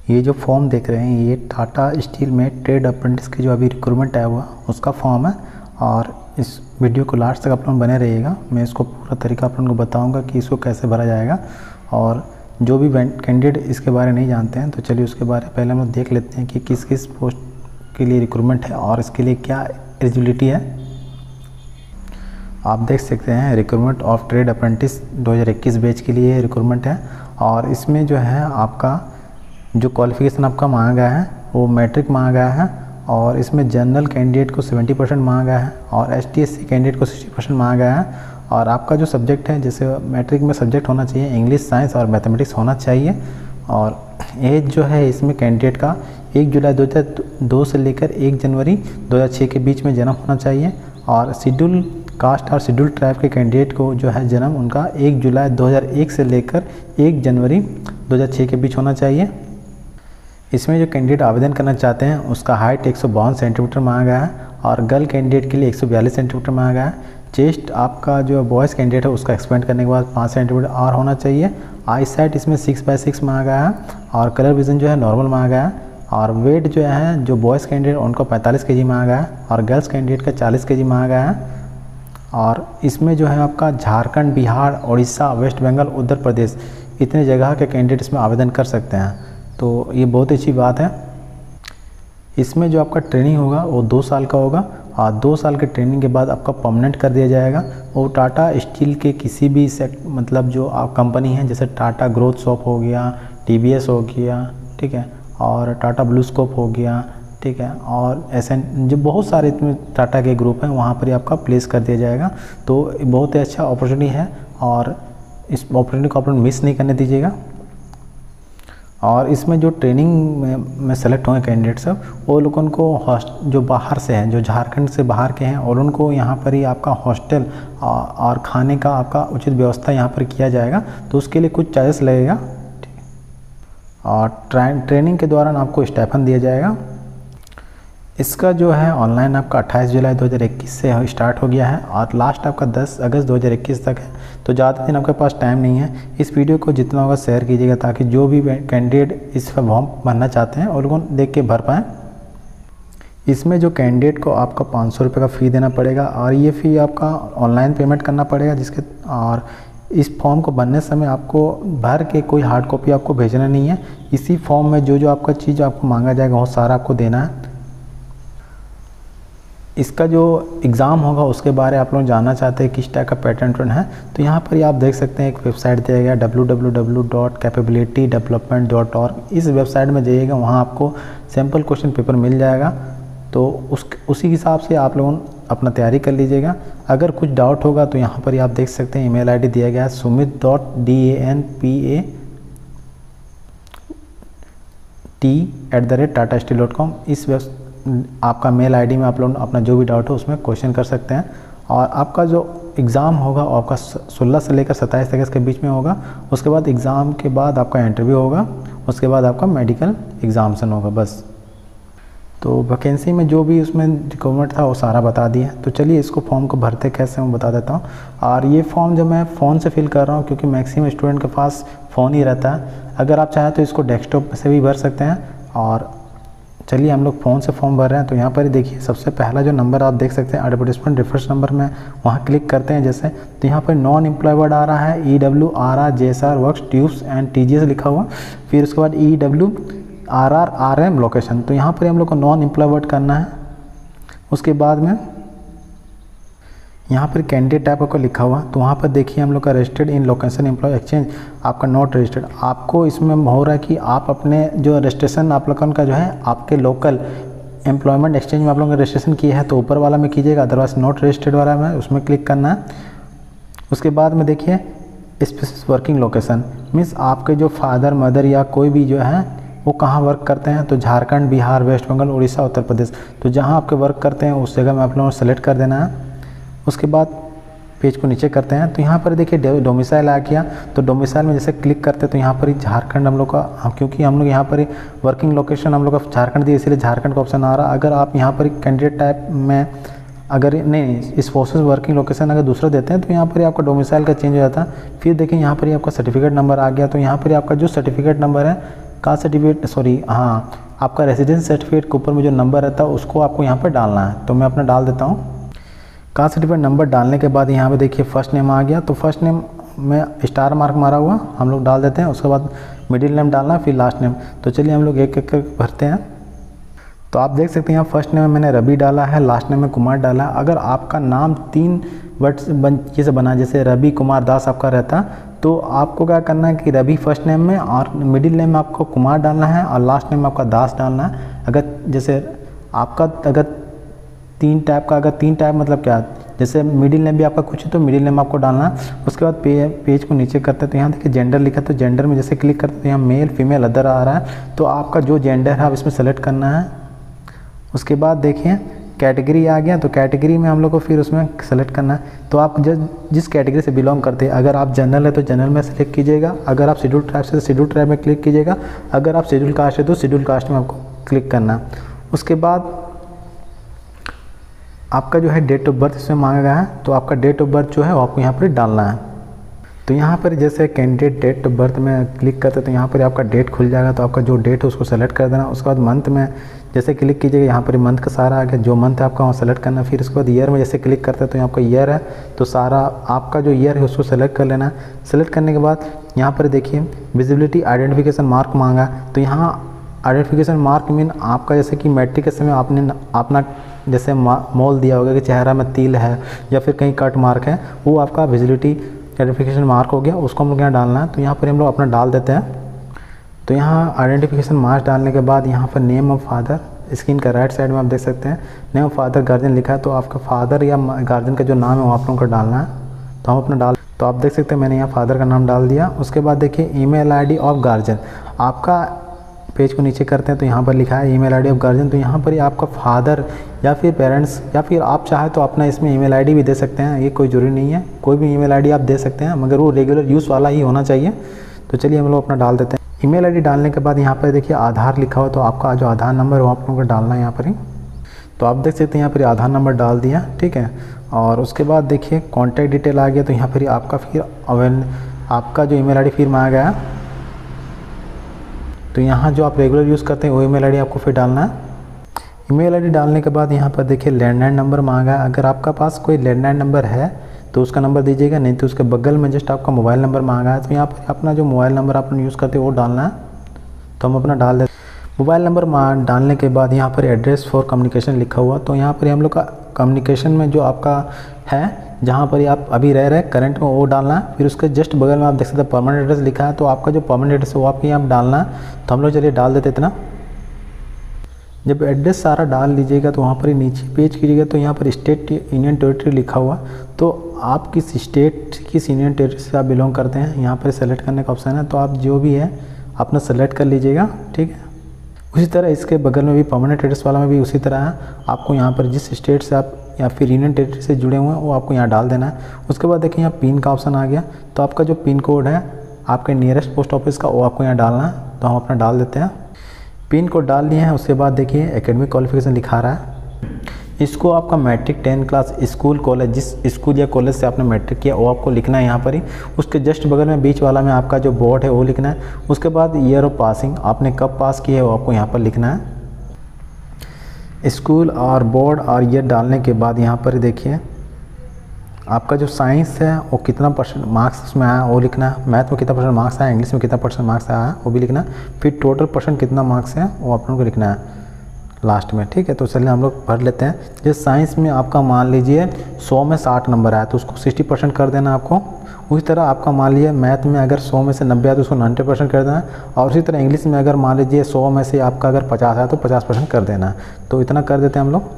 ये जो फॉर्म देख रहे हैं ये टाटा स्टील में ट्रेड अप्रेंटिस की जो अभी रिक्रूटमेंट आया हुआ उसका फॉर्म है। और इस वीडियो को लास्ट तक आप लोग बने रहिएगा। मैं इसको पूरा तरीका आप लोगों को बताऊंगा कि इसको कैसे भरा जाएगा। और जो भी कैंडिडेट इसके बारे में नहीं जानते हैं तो चलिए उसके बारे में पहले हम लोग देख लेते हैं कि किस किस पोस्ट के लिए रिक्रूटमेंट है और इसके लिए क्या एलिजिबिलिटी है। आप देख सकते हैं recruitment of trade apprentice 2021 batch के लिए रिक्रूटमेंट है। और इसमें जो है आपका जो क्वालिफ़िकेशन आपका मांगा गया है वो मैट्रिक मांगा गया है। और इसमें जनरल कैंडिडेट को 70% मांगा गया है और ST/SC कैंडिडेट को 60% मांगा गया है। और आपका जो सब्जेक्ट है जैसे मैट्रिक में सब्जेक्ट होना चाहिए इंग्लिश, साइंस और मैथमेटिक्स होना चाहिए। और एज जो है इसमें कैंडिडेट का 1 जुलाई 2002 से लेकर 1 जनवरी 2006 के बीच में जन्म होना चाहिए। और शेड्यूल कास्ट और शेड्यूल ट्राइब के कैंडिडेट को जो है जन्म उनका 1 जुलाई 2001 से लेकर 1 जनवरी 2006 के बीच होना चाहिए। इसमें जो कैंडिडेट आवेदन करना चाहते हैं उसका हाइट 152 सेंटीमीटर मांगा गया है और गर्ल कैंडिडेट के लिए 142 सेंटीमीटर मांगा गया है। चेस्ट आपका जो बॉयज़ कैंडिडेट है उसका एक्सपेंड करने के बाद 5 सेंटीमीटर और होना चाहिए। आई साइट इसमें 6/6 मांगा गया है और कलर विजन जो है नॉर्मल मांगा गया है। और वेट जो है जो बॉयज़ कैंडिडेट उनको 45 kg मांगा गया है और गर्ल्स कैंडिडेट का 40 kg मांगा गया है। और इसमें जो है आपका झारखंड, बिहार, उड़ीसा, वेस्ट बंगाल, उत्तर प्रदेश इतने जगह के कैंडिडेट इसमें आवेदन कर सकते हैं। तो ये बहुत अच्छी बात है। इसमें जो आपका ट्रेनिंग होगा वो 2 साल का होगा और 2 साल के ट्रेनिंग के बाद आपका परमानेंट कर दिया जाएगा। वो टाटा स्टील के किसी भी मतलब जो आप कंपनी है जैसे टाटा ग्रोथ हो गया, TVS हो गया, ठीक है, और टाटा ब्लूस्कोप हो गया, ठीक है, और SN जो बहुत सारे इसमें टाटा के ग्रुप हैं वहाँ पर ही आपका प्लेस कर दिया जाएगा। तो बहुत ही अच्छा अपॉर्चुनिटी है और इस अपॉर्चुनिटी को आप लोग मिस नहीं करने दीजिएगा। और इसमें जो ट्रेनिंग में सेलेक्ट होंगे कैंडिडेट सब वो लोग उनको जो बाहर से हैं, जो झारखंड से बाहर के हैं और उनको यहाँ पर ही आपका हॉस्टल और खाने का आपका उचित व्यवस्था यहाँ पर किया जाएगा। तो उसके लिए कुछ चार्जेस लगेगा, ठीक है। और ट्रेनिंग के दौरान आपको स्टाइपेंड दिया जाएगा। इसका जो है ऑनलाइन आपका 28 जुलाई 2021 से स्टार्ट हो गया है और लास्ट आपका 10 अगस्त 2021 तक है। तो ज़्यादा दिन आपके पास टाइम नहीं है। इस वीडियो को जितना होगा शेयर कीजिएगा ताकि जो भी कैंडिडेट इस पर फॉर्म भरना चाहते हैं और लोगों देख के भर पाएँ। इसमें जो कैंडिडेट को आपका 500 रुपये का फ़ी देना पड़ेगा और ये फ़ी आपका ऑनलाइन पेमेंट करना पड़ेगा जिसके और इस फॉर्म को भरने समय आपको भर के कोई हार्ड कॉपी आपको भेजना नहीं है। इसी फॉर्म में जो आपका चीज़ आपको मांगा जाएगा वो सारा आपको देना है। इसका जो एग्ज़ाम होगा उसके बारे आप लोग जानना चाहते हैं किस टाइप का पैटर्न है तो यहाँ पर आप देख सकते हैं एक वेबसाइट दिया गया www.capabilitydevelopment.org। इस वेबसाइट में जाइएगा, वहाँ आपको सैम्पल क्वेश्चन पेपर मिल जाएगा। तो उसी हिसाब से आप लोग अपना तैयारी कर लीजिएगा। अगर कुछ डाउट होगा तो यहाँ पर आप देख सकते हैं email ID दिया गया है sumit.danpat@tatasteel.com। इस आपका मेल ID में आप लोग अपना जो भी डाउट हो उसमें क्वेश्चन कर सकते हैं। और आपका जो एग्ज़ाम होगा वो आपका 16 से लेकर 27 अगस्त के बीच में होगा। उसके बाद एग्ज़ाम के बाद आपका इंटरव्यू होगा, उसके बाद आपका मेडिकल एग्ज़ामिनेशन होगा बस। तो वैकेंसी में जो भी उसमें रिक्वायरमेंट था वो सारा बता दिया। तो चलिए इसको फॉर्म को भरते कैसे मैं बता देता हूँ। और ये फॉर्म जो मैं फ़ोन से फिल कर रहा हूँ क्योंकि मैक्सिमम स्टूडेंट के पास फ़ोन ही रहता है। अगर आप चाहें तो इसको डेस्कटॉप से भी भर सकते हैं। और चलिए हम लोग फ़ोन से फॉर्म भर रहे हैं। तो यहाँ पर देखिए सबसे पहला जो नंबर आप देख सकते हैं एडवर्टाइजमेंट रेफरेंस नंबर में वहाँ क्लिक करते हैं जैसे, तो यहाँ पर नॉन एम्प्लॉय वर्ड आ रहा है EWRR JSR works tubes and TGS लिखा हुआ। फिर उसके बाद EWRR RM लोकेशन, तो यहाँ पर हम लोग को नॉन एम्प्लॉय वर्ड करना है। उसके बाद में यहाँ पर कैंडिडेट टाइप का लिखा हुआ, तो वहाँ पर देखिए हम लोग का registered in location employ exchange आपका नॉट रजिस्टर्ड। आपको इसमें हो रहा है कि आप अपने जो रजिस्ट्रेशन आप लोगों का जो है आपके लोकल एम्प्लॉयमेंट एक्सचेंज में आप लोगों का रजिस्ट्रेशन किया है तो ऊपर वाला में कीजिएगा, अदरवाइज नॉट रजिस्टर्ड वाला में उसमें क्लिक करना है। उसके बाद में देखिए स्पेसिफिक वर्किंग लोकेशन मीन्स आपके जो फादर मदर या कोई भी जो है वो कहाँ वर्क करते हैं, तो झारखंड, बिहार, वेस्ट बंगाल, उड़ीसा, उत्तर प्रदेश, तो जहाँ आपके वर्क करते हैं उस जगह में आप लोगों को सेलेक्ट कर देना है। उसके बाद पेज को नीचे करते हैं तो यहाँ पर देखिए डोमिसाइल आ गया। तो डोमिसाइल में जैसे क्लिक करते हैं तो यहाँ पर ही झारखंड हम लोग का, क्योंकि हम लोग यहाँ पर वर्किंग लोकेशन हम लोग का झारखंड दिए इसलिए झारखंड का ऑप्शन आ रहा। अगर आप यहाँ पर कैंडिडेट टाइप में अगर नहीं इस फोर्सेस वर्किंग लोकेशन अगर दूसरा देते हैं तो यहाँ पर ही आपका डोमिसाइल का चेंज हो जाता है। फिर देखिए यहाँ पर ही आपका सर्टिफिकेट नंबर आ गया। तो यहाँ पर ही आपका जो सर्टिफिकेट नंबर है कास्ट सर्टिफिकेट सॉरी हाँ आपका रेजिडेंस सर्टिफिकेट के ऊपर में जो नंबर रहता है उसको आपको यहाँ पर डालना है। तो मैं अपना डाल देता हूँ। कास्ट सर्टिफिकेट नंबर डालने के बाद यहाँ पे देखिए फर्स्ट नेम आ गया, तो फर्स्ट नेम में स्टार मार्क मारा हुआ हम लोग डाल देते हैं। उसके बाद मिडिल नेम डालना, फिर लास्ट नेम। तो चलिए हम लोग एक एक कर भरते हैं। तो आप देख सकते हैं यहाँ फर्स्ट नेम में मैंने रवि डाला है, लास्ट नेम में कुमार डाला है। अगर आपका नाम 3 वर्ड से बना, जैसे रवि कुमार दास आपका रहता, तो आपको क्या करना है कि रवि फर्स्ट नेम में और मिडिल नेम में आपको कुमार डालना है और लास्ट नेम में आपका दास डालना है। अगर जैसे आपका अगर 3 टाइप मतलब क्या, जैसे मिडिल नेम भी आपका कुछ है तो मिडिल नेम आपको डालना है। उसके बाद पेज को नीचे करते हैं तो यहाँ देखिए जेंडर लिखा, तो जेंडर में जैसे क्लिक करते हैं तो यहाँ मेल फीमेल अदर आ रहा है, तो आपका जो जेंडर है आप इसमें सेलेक्ट करना है। उसके बाद देखिए कैटेगरी आ गया, तो कैटेगरी में हम लोग को फिर उसमें सेलेक्ट करना है। तो आप जिस कैटेगरी से बिलोंग करते हैं, अगर आप जनरल है तो जनरल में सेलेक्ट कीजिएगा, अगर आप शेड्यूल ट्राइब से तो शेड्यूल ट्राइब में क्लिक कीजिएगा, अगर आप शेड्यूल कास्ट है तो शेड्यूल कास्ट में आपको क्लिक करना है। उसके बाद आपका जो है डेट ऑफ बर्थ इसमें मांगा गया है, तो आपका डेट ऑफ बर्थ जो है वो आपको यहाँ पर डालना है। तो यहाँ पर जैसे कैंडिडेट डेट ऑफ बर्थ में क्लिक करते हैं तो यहाँ पर आपका डेट खुल जाएगा, तो आपका जो डेट है उसको सेलेक्ट कर देना। उसके बाद मंथ में जैसे क्लिक कीजिएगा, यहाँ पर मंथ का सारा आ गया, जो मंथ है आपका वहाँ सेलेक्ट करना। फिर उसके बाद ईयर में जैसे क्लिक करते हैं तो यहाँ आपका ईयर है, तो सारा आपका जो ईयर है उसको सेलेक्ट कर लेना। सेलेक्ट करने के बाद यहाँ पर देखिए विजिबिलिटी आइडेंटिफिकेशन मार्क मांगा, तो यहाँ आइडेंटिफिकेशन मार्क मीन आपका जैसे कि मैट्रिक के समय आपने अपना जैसे मोल दिया होगा कि चेहरा में तिल है या फिर कहीं कट मार्क है, वो आपका विजिबिलिटी आइडेंटिफिकेशन मार्क हो गया, उसको हम लोग यहाँ डालना है। तो यहाँ पर हम लोग अपना डाल देते हैं। तो यहाँ आइडेंटिफिकेशन मार्क्स डालने के बाद यहाँ पर नेम ऑफ फादर, स्क्रीन का राइट साइड में आप देख सकते हैं नेम ऑफ फादर गार्जियन लिखा है, तो आपका फादर या गार्जियन का जो नाम है वो आप लोगों को डालना है। तो हम अपना डाल, तो आप देख सकते हैं मैंने यहाँ फादर का नाम डाल दिया। उसके बाद देखिए ईमेल आईडी ऑफ गार्जियन, आपका पेज को नीचे करते हैं तो यहाँ पर लिखा है ईमेल आईडी ऑफ गार्जियन, तो यहाँ पर ही आपका फादर या फिर पेरेंट्स या फिर आप चाहे तो अपना इसमें ईमेल आईडी भी दे सकते हैं, ये कोई ज़रूरी नहीं है, कोई भी ईमेल आईडी आप दे सकते हैं, मगर वो रेगुलर यूज़ वाला ही होना चाहिए। तो चलिए हम लोग अपना डाल देते हैं। ईमेल आईडी डालने के बाद यहाँ पर देखिए आधार लिखा हुआ, तो आपका जो आधार नंबर है वो आप लोगों को डालना है यहाँ पर ही। तो आप देख सकते हैं यहाँ पर आधार नंबर डाल दिया, ठीक है। और उसके बाद देखिए कॉन्टैक्ट डिटेल आ गया, तो यहाँ पर आपका फिर आपका जो ईमेल आईडी फिर मांगा गया, तो यहाँ जो आप रेगुलर यूज़ करते हैं वो ईमेल आईडी आपको फिर डालना है। ईमेल आईडी डालने के बाद यहाँ पर देखिए लैंडलाइन नंबर मांगा है, अगर आपका पास कोई लैंडलाइन नंबर है तो उसका नंबर दीजिएगा, नहीं तो उसके बगल में जस्ट आपका मोबाइल नंबर मांगा है, तो यहाँ पर अपना जो मोबाइल नंबर आप यूज़ करते हैं वो डालना है। तो हम अपना डाल देते हैं। मोबाइल नंबर डालने के बाद यहाँ पर एड्रेस फॉर कम्युनिकेशन लिखा हुआ, तो यहाँ पर हम लोग का कम्युनिकेशन में जो आपका है जहाँ पर आप अभी रह रहे हैं करंट में वो डालना है। फिर उसके जस्ट बगल में आप देख सकते हैं परमानेंट एड्रेस लिखा है, तो आपका जो परमानेंट एड्रेस है वो आपके यहाँ डालना है। तो हम लोग चलिए डाल देते इतना। जब एड्रेस सारा डाल लीजिएगा तो वहाँ पर ही नीचे पेज कीजिएगा, तो यहाँ पर स्टेट यूनियन टेरिटरी लिखा हुआ, तो आप किस स्टेट किस यूनियन टेरिटरी से आप बिलोंग करते हैं यहाँ पर सेलेक्ट करने का ऑप्शन है, तो आप जो भी है अपना सेलेक्ट कर लीजिएगा, ठीक है। उसी तरह इसके बगल में भी परमानेंट एड्रेस वाला में भी उसी तरह है, आपको यहाँ पर जिस स्टेट से आप या फिर यूनियन टेरिटरी से जुड़े हुए हैं वो आपको यहाँ डाल देना है। उसके बाद देखिए यहाँ पिन का ऑप्शन आ गया, तो आपका जो पिन कोड है आपके नियरेस्ट पोस्ट ऑफिस का वो आपको यहाँ डालना है। तो हम अपना डाल देते हैं, पिन कोड डाल लिए हैं। उसके बाद देखिए एकेडमिक क्वालिफिकेशन लिखा रहा है, इसको आपका मैट्रिक 10 क्लास स्कूल कॉलेज जिस स्कूल या कॉलेज से आपने मैट्रिक किया वो आपको लिखना है यहाँ पर ही। उसके जस्ट बगल में बीच वाला में आपका जो बोर्ड है वो लिखना है। उसके बाद ईयर ऑफ पासिंग, आपने कब पास किया है वो आपको यहाँ पर लिखना है। स्कूल और बोर्ड और ईयर डालने के बाद यहाँ पर देखिए आपका जो साइंस है वो कितना % मार्क्स उसमें आया वो लिखना है, मैथ में कितना % मार्क्स आया, इंग्लिश में कितना % मार्क्स आया वो भी लिखना है, फिर टोटल % कितना मार्क्स है वो आप लोगों को लिखना है लास्ट में, ठीक है। तो चलिए हम लोग भर लेते हैं। जैसे साइंस में आपका मान लीजिए 100 में 60 नंबर आया तो उसको 60% कर देना आपको। उसी तरह आपका मान लीजिए मैथ में अगर 100 में से 90 आया तो उसको 90% कर देना। और उसी तरह इंग्लिश में अगर मान लीजिए 100 में से आपका अगर 50 आया तो 50% कर देना। तो इतना कर देते हैं हम लोग।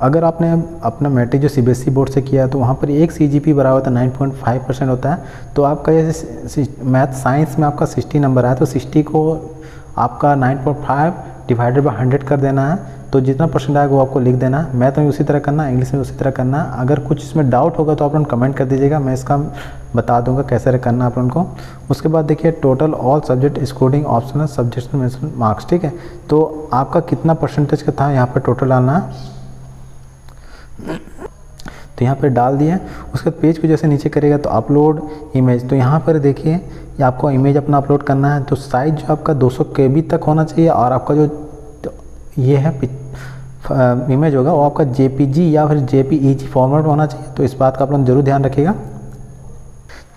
अगर आपने अपना मैट्रिक जो CBSE बोर्ड से किया है तो वहाँ पर एक CGP बराबर होता है 9.5% होता है। तो आपका ये मैथ साइंस में आपका 60 नंबर आया तो 60 को आपका 9.5 डिवाइडेड बाय 100 कर देना है। तो जितना % आएगा वो आपको लिख देना है। मैथ में उसी तरह करना है, इंग्लिश में उसी तरह करना है। अगर कुछ इसमें डाउट होगा तो आप लोग कमेंट कर दीजिएगा, मैं इसका बता दूंगा कैसे करना है आप लोगों को। उसके बाद देखिए total all subject excluding optional subjects में मार्क्स, ठीक है। तो आपका कितना % का था यहाँ पर टोटल डालना है। तो यहाँ पर डाल दिया। उसके बाद पेज को जैसे नीचे करेगा तो अपलोड इमेज, तो यहाँ पर देखिए ये आपको इमेज अपना अपलोड करना है। तो साइज़ जो आपका 200 KB तक होना चाहिए और आपका जो ये है इमेज होगा वो आपका JPG या फिर JPEG फॉर्मेट होना चाहिए। तो इस बात का आप लोग जरूर ध्यान रखिएगा।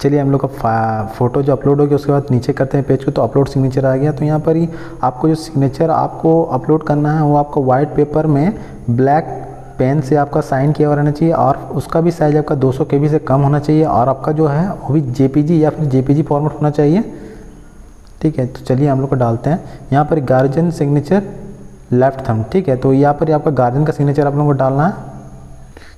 चलिए हम लोग का फ़ोटो जो अपलोड हो गया उसके बाद नीचे करते हैं पेज को, तो अपलोड सिग्नेचर आ गया। तो यहाँ पर ही आपको जो सिग्नेचर आपको अपलोड करना है वो आपको वाइट पेपर में ब्लैक पेन से आपका साइन किया हुआ रहना चाहिए और उसका भी साइज़ आपका 200 KB से कम होना चाहिए और आपका जो है वो भी JPG या फिर JPG फॉर्मेट होना चाहिए। ठीक है, तो चलिए हम लोग को डालते हैं। यहाँ पर गार्जियन सिग्नेचर लेफ्ट थंब, ठीक है, तो यहाँ पर आपका गार्जियन का सिग्नेचर आप लोगों को डालना है।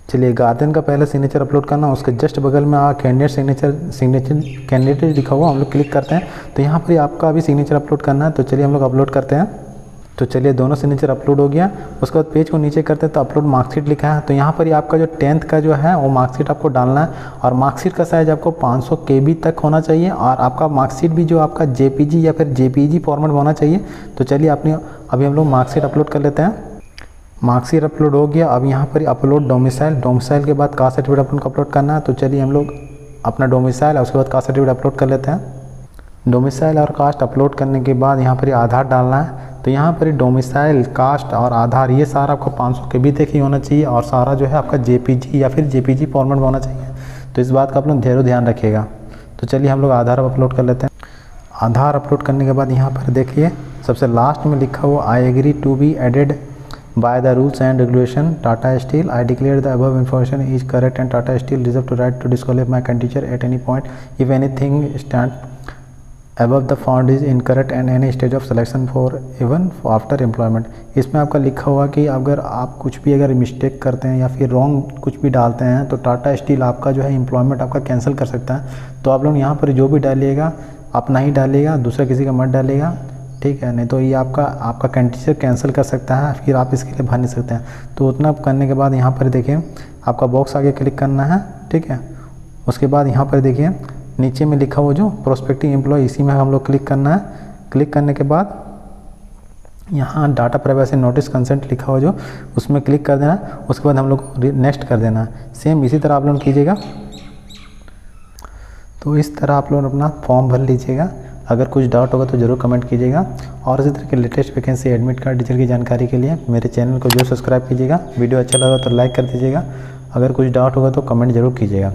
चलिए गार्जियन का पहले सिग्नेचर अपलोड करना है, उसके जस्ट बगल में कैंडिडेट कैंडिडेट लिखा हुआ हम लोग क्लिक करते हैं। तो यहाँ पर आपका भी सिग्नेचर अपलोड करना है। तो चलिए हम लोग अपलोड करते हैं। तो चलिए दोनों सिग्नेचर अपलोड हो गया। उसके बाद पेज को नीचे करते हैं तो अपलोड मार्कशीट लिखा है। तो यहाँ पर आपका जो 10th का जो है वो मार्कशीट आपको डालना है और मार्कशीट का साइज़ आपको 500 KB तक होना चाहिए और आपका मार्कशीट भी जो आपका JPG या फिर JPEG फॉर्मेट होना चाहिए। तो चलिए अभी हम लोग मार्कशीट अपलोड कर लेते हैं। मार्कशीट अपलोड हो गया। अब यहाँ पर अपलोड डोमिसाइल के बाद कास्ट सर्टिफिकेट अपन को अपलोड करना है। तो चलिए हम लोग अपना डोमिसाइल और उसके बाद कास्ट सर्टिफिकेट अपलोड कर लेते हैं। डोमिसाइल और कास्ट अपलोड करने के बाद यहाँ पर आधार डालना है। तो यहाँ पर डोमिसाइल, कास्ट और आधार ये सारा आपको 500 KB तक ही होना चाहिए और सारा जो है आपका JPG या फिर JPG फॉर्मेट में होना चाहिए। तो इस बात का आप लोग ध्यान रखिएगा। तो चलिए हम लोग आधार अपलोड कर लेते हैं। आधार अपलोड करने के बाद यहाँ पर देखिए सबसे लास्ट में लिखा हुआ I agree to be added by the rules and regulation Tata Steel. I declare the above information is correct and Tata Steel reserve the right to disqualify my candidature at any point if anything stand above the found is incorrect and any stage of selection for even after employment। इसमें आपका लिखा हुआ कि अगर आप कुछ भी अगर मिस्टेक करते हैं या फिर रॉन्ग कुछ भी डालते हैं तो टाटा स्टील आपका जो है एम्प्लॉयमेंट आपका कैंसिल कर सकता है। तो आप लोग यहाँ पर जो भी डालिएगा अपना ही डालिएगा, दूसरा किसी का मत डालिएगा, ठीक है, नहीं तो ये आपका कैंडिडेट कैंसिल कर सकता है, फिर आप इसके लिए भर नहीं सकते हैं। तो उतना करने के बाद यहाँ पर देखिए आपका बॉक्स आगे क्लिक करना है, ठीक है। उसके बाद यहाँ पर देखिए नीचे में लिखा हुआ जो प्रोस्पेक्टिव एम्प्लॉय इसी में हम लोग क्लिक करना है। क्लिक करने के बाद यहाँ डाटा प्राइवेसी नोटिस कंसेंट लिखा हुआ जो उसमें क्लिक कर देना। उसके बाद हम लोग नेक्स्ट कर देना। सेम इसी तरह आप लोग कीजिएगा। तो इस तरह आप लोग अपना फॉर्म भर लीजिएगा। अगर कुछ डाउट होगा तो ज़रूर कमेंट कीजिएगा और इसी तरह के latest vacancy admit card detail की जानकारी के लिए मेरे चैनल को जरूर सब्सक्राइब कीजिएगा। वीडियो अच्छा लगा तो लाइक कर दीजिएगा। अगर कुछ डाउट होगा तो कमेंट जरूर कीजिएगा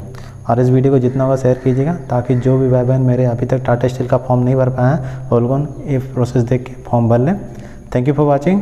और इस वीडियो को जितना होगा शेयर कीजिएगा ताकि जो भी भाई बहन मेरे अभी तक टाटा स्टील का फॉर्म नहीं भर पाए हैं वो लोग ये प्रोसेस देख के फॉर्म भर लें। Thank you for watching.